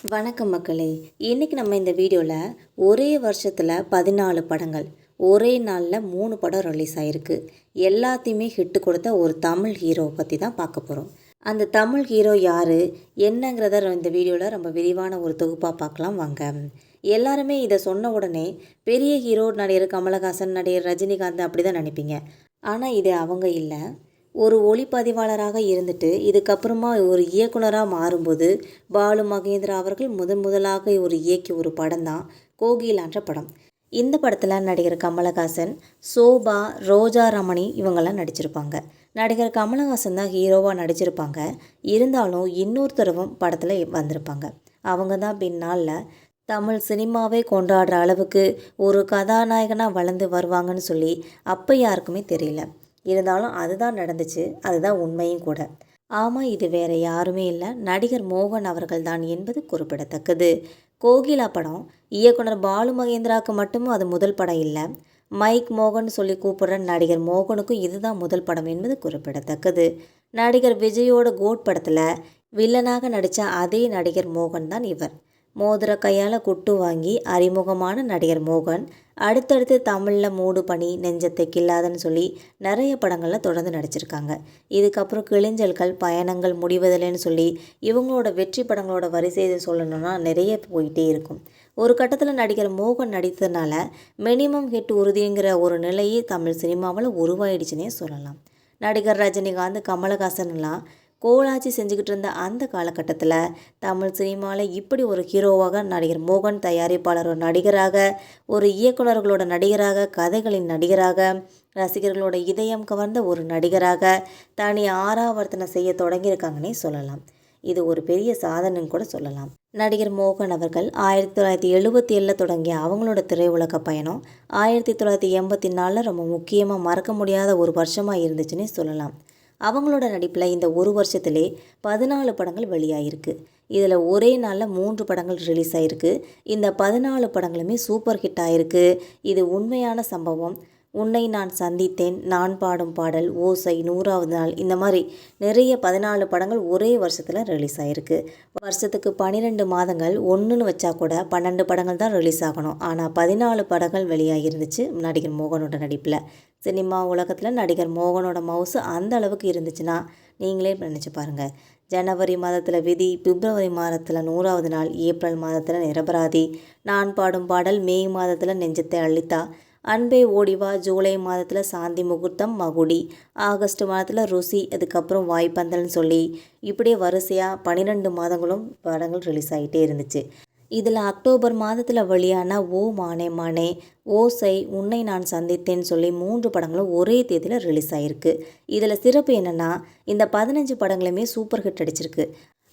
வணக்கம் மக்களே. இன்றைக்கி நம்ம இந்த வீடியோவில் ஒரே வருஷத்தில் 14 படங்கள் ஒரே நாளில் 3 படம் ரிலீஸ் ஆகிருக்கு. எல்லாத்தையுமே ஹிட்டு கொடுத்த ஒரு தமிழ் ஹீரோவை பற்றி தான் பார்க்க போகிறோம். அந்த தமிழ் ஹீரோ யார் என்னங்கிறத இந்த வீடியோவில் ரொம்ப விரிவான ஒரு தொகுப்பாக பார்க்கலாம் வாங்க. எல்லாருமே இதை சொன்ன உடனே பெரிய ஹீரோ நடிகர் கமலஹாசன், நடிகர் ரஜினிகாந்த் அப்படி தான் நினைப்பீங்க. ஆனால் இது அவங்க இல்லை. ஒரு ஒளிப்பதிவாளராக இருந்துட்டு இதுக்கப்புறமா ஒரு இயக்குனராக மாறும்போது பாலு மகேந்திரா அவர்கள் முதலாக ஒரு இயக்கிய ஒரு படம் தான் கோகிலான்ற படம். இந்த படத்தில் நடிகர் கமலஹாசன், சோபா, ரோஜா ரமணி இவங்கெல்லாம் நடிச்சிருப்பாங்க. நடிகர் கமலஹாசன் தான் ஹீரோவாக நடிச்சிருப்பாங்க. இருந்தாலும் இன்னொருத்தரவும் படத்தில் வந்திருப்பாங்க. அவங்க தான் பின்னாளில் தமிழ் சினிமாவே கொண்டாடுற அளவுக்கு ஒரு கதாநாயகனாக வளர்ந்து வருவாங்கன்னு சொல்லி அப்போ யாருக்குமே தெரியல. இருந்தாலும் அதுதான் நடந்துச்சு, அதுதான் உண்மையும் கூட. ஆமாம், இது வேறு யாருமே இல்லை, நடிகர் மோகன் அவர்கள் தான் என்பது குறிப்பிடத்தக்கது. கோகிலா படம் இயக்குனர் பாலு மகேந்திராவுக்கு மட்டுமும் அது முதல் படம் இல்லை. மைக் மோகன் சொல்லி கூப்பிடுற நடிகர் மோகனுக்கும் இதுதான் முதல் படம் என்பது குறிப்பிடத்தக்கது. நடிகர் விஜயோட கோட் படத்தில் வில்லனாக நடித்த அதே நடிகர் மோகன் தான் இவர். மோதிர கையால் குட்டு வாங்கி அறிமுகமான நடிகர் மோகன் அடுத்தடுத்து தமிழில் மூடு பனி, நெஞ்சத்தை கில்லாதன்னு சொல்லி நிறைய படங்களில் தொடர்ந்து நடிச்சிருக்காங்க. இதுக்கப்புறம் கிளிஞ்சல்கள், பயணங்கள், முடிவதில்லைன்னு சொல்லி இவங்களோட வெற்றி படங்களோட வரிசையை சொல்லணும்னா நிறைய போயிட்டே இருக்கும். ஒரு கட்டத்தில் நடிகர் மோகன் நடித்ததுனால மினிமம் ஹிட் உறுதிங்கிற ஒரு நிலையே தமிழ் சினிமாவில் உருவாயிடுச்சுன்னே சொல்லலாம். நடிகர் ரஜினிகாந்த், கமலஹாசன்லாம் கோலாட்சி செஞ்சுக்கிட்டு இருந்த அந்த காலகட்டத்தில் தமிழ் சினிமாவில் இப்படி ஒரு ஹீரோவாக நடிகர் மோகன், தயாரிப்பாளர் நடிகராக, ஒரு இயக்குநர்களோட நடிகராக, கதைகளின் நடிகராக, ரசிகர்களோட இதயம் கவர்ந்த ஒரு நடிகராக தனி ஆராவர்த்தனை செய்ய தொடங்கியிருக்காங்கன்னே சொல்லலாம். இது ஒரு பெரிய சாதனைன்னு கூட சொல்லலாம். நடிகர் மோகன் அவர்கள் 1977 தொடங்கிய அவங்களோட திரையுலக பயணம் 1984 ரொம்ப முக்கியமாக மறக்க முடியாத ஒரு வருஷமாக இருந்துச்சுன்னே சொல்லலாம். அவங்களோட நடிப்பில் இந்த ஒரு வருஷத்துலே 14 படங்கள் வெளியாகிருக்கு. இதில் ஒரே நாளில் 3 படங்கள் ரிலீஸ் ஆகிருக்கு. இந்த 14 படங்களுமே சூப்பர் ஹிட் ஆகிருக்கு. இது உண்மையான சம்பவம். உன்னை நான் சந்தித்தேன், நான் பாடும் பாடல், ஓசை, 100வது நாள், இந்த மாதிரி நிறைய 14 படங்கள் ஒரே வருஷத்தில் ரிலீஸ் ஆகிருக்கு. வருஷத்துக்கு 12 மாதங்கள் ஒன்றுன்னு வச்சா கூட 12 படங்கள் தான் ரிலீஸ் ஆகணும். ஆனால் 14 படங்கள் வெளியாகிருந்துச்சு நடிகர் மோகனோட நடிப்பில். சினிமா உலகத்தில் நடிகர் மோகனோட மவுசு அந்த அளவுக்கு இருந்துச்சுன்னா நீங்களே நினச்சி பாருங்கள். ஜனவரி மாதத்தில் விதி, பிப்ரவரி மாதத்தில் 100வது நாள், ஏப்ரல் மாதத்தில் நிரபராதி, நான் பாடும் பாடல், மே மாதத்தில் நெஞ்சத்தை அள்ளித்தா, அன்பே ஓடிவா, ஜூலை மாதத்தில் சாந்தி முகூர்த்தம், மகுடி, ஆகஸ்ட் மாதத்தில் ருசி, அதுக்கப்புறம் வாய்ப்பந்தல்னு சொல்லி இப்படியே வரிசையாக 12 மாதங்களும் படங்கள் ரிலீஸ் ஆகிட்டே இருந்துச்சு. இதில் அக்டோபர் மாதத்தில் வெளியான ஓ மானே மானே, ஓசை, உன்னை நான் சந்தித்தேன்னு சொல்லி 3 படங்களும் ஒரே தேதியில் ரிலீஸ் ஆகிருக்கு. இதில் சிறப்பு என்னென்னா இந்த 15 படங்களுமே சூப்பர் ஹிட் அடிச்சிருக்கு.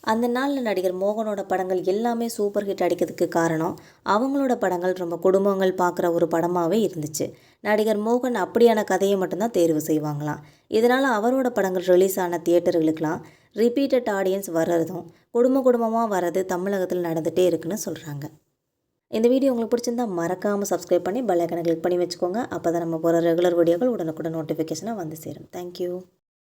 அந்த நாளில் நடிகர் மோகனோட படங்கள் எல்லாமே சூப்பர் ஹிட் அடிக்கிறதுக்கு காரணம் அவங்களோட படங்கள் ரொம்ப குடும்பங்கள் பார்க்குற ஒரு படமாகவே இருந்துச்சு. நடிகர் மோகன் அப்படியான கதையை மட்டும்தான் தேர்வு செய்வாங்களாம். இதனால் அவரோட படங்கள் ரிலீஸ் ஆன தியேட்டர்களுக்கெலாம் ரிப்பீட்டட் ஆடியன்ஸ் வர்றதும் குடும்பமாக வர்றது தமிழகத்தில் நடந்துகிட்டே இருக்குன்னு சொல்கிறாங்க. இந்த வீடியோ உங்களுக்கு பிடிச்சிருந்தால் மறக்காமல் சப்ஸ்கிரைப் பண்ணி பெல் ஐகானை கிளிக் பண்ணி வச்சுக்கோங்க. அப்போ தான் நம்ம போகிற ரெகுலர் வீடியோக்கள் உடனுக்குடன் நோட்டிஃபிகேஷனாக வந்து சேரும். தேங்க்யூ.